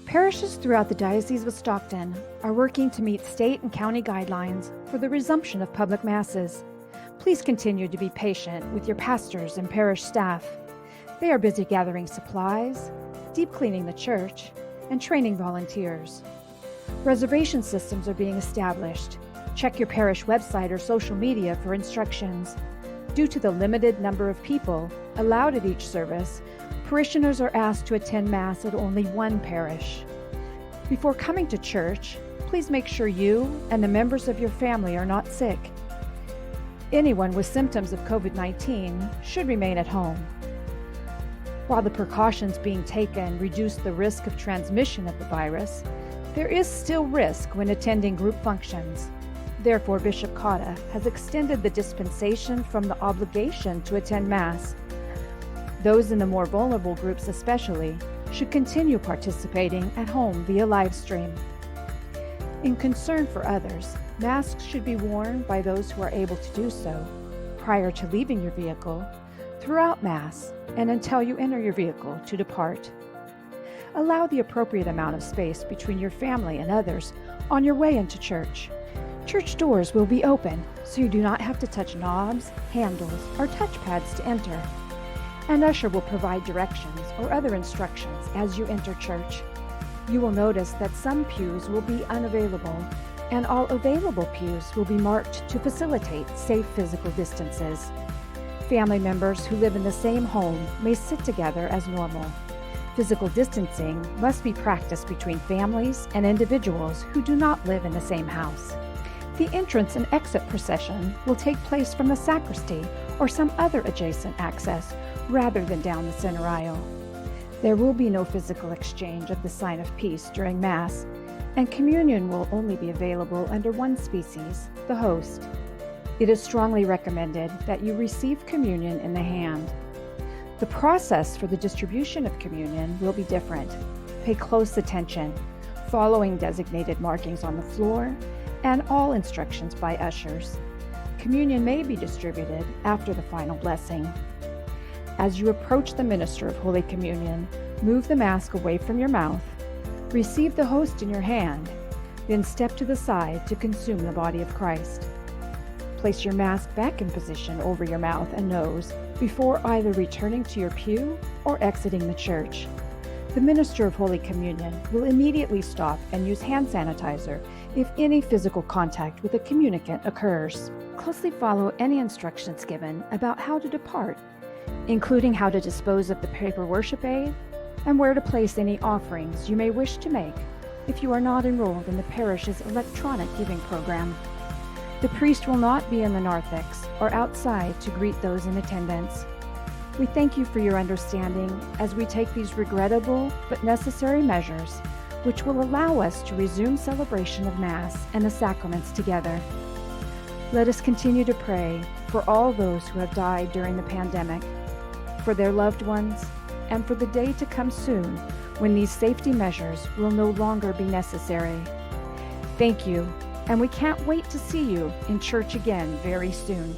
Parishes throughout the Diocese of Stockton are working to meet state and county guidelines for the resumption of public masses. Please continue to be patient with your pastors and parish staff. They are busy gathering supplies, deep cleaning the church, and training volunteers. Reservation systems are being established. Check your parish website or social media for instructions. Due to the limited number of people allowed at each service, parishioners are asked to attend Mass at only one parish. Before coming to church, please make sure you and the members of your family are not sick. Anyone with symptoms of COVID-19 should remain at home. While the precautions being taken reduce the risk of transmission of the virus, there is still risk when attending group functions. Therefore, Bishop Cotta has extended the dispensation from the obligation to attend Mass. Those in the more vulnerable groups especially should continue participating at home via live stream. In concern for others, masks should be worn by those who are able to do so prior to leaving your vehicle, throughout Mass, and until you enter your vehicle to depart. Allow the appropriate amount of space between your family and others on your way into church. Church doors will be open, so you do not have to touch knobs, handles, or touchpads to enter. An usher will provide directions or other instructions as you enter church. You will notice that some pews will be unavailable, and all available pews will be marked to facilitate safe physical distances. Family members who live in the same home may sit together as normal. Physical distancing must be practiced between families and individuals who do not live in the same house. The entrance and exit procession will take place from the sacristy or some other adjacent access rather than down the center aisle. There will be no physical exchange of the sign of peace during Mass, and communion will only be available under one species, the host. It is strongly recommended that you receive communion in the hand. The process for the distribution of communion will be different. Pay close attention, following designated markings on the floor and all instructions by ushers. Communion may be distributed after the final blessing. As you approach the minister of Holy Communion, move the mask away from your mouth, receive the host in your hand, then step to the side to consume the body of Christ. Place your mask back in position over your mouth and nose before either returning to your pew or exiting the church. The minister of Holy Communion will immediately stop and use hand sanitizer if any physical contact with a communicant occurs. Closely follow any instructions given about how to depart, including how to dispose of the paper worship aid and where to place any offerings you may wish to make if you are not enrolled in the parish's electronic giving program. The priest will not be in the narthex or outside to greet those in attendance. We thank you for your understanding as we take these regrettable but necessary measures, which will allow us to resume celebration of Mass and the sacraments together. Let us continue to pray for all those who have died during the pandemic, for their loved ones, and for the day to come soon when these safety measures will no longer be necessary. Thank you, and we can't wait to see you in church again very soon.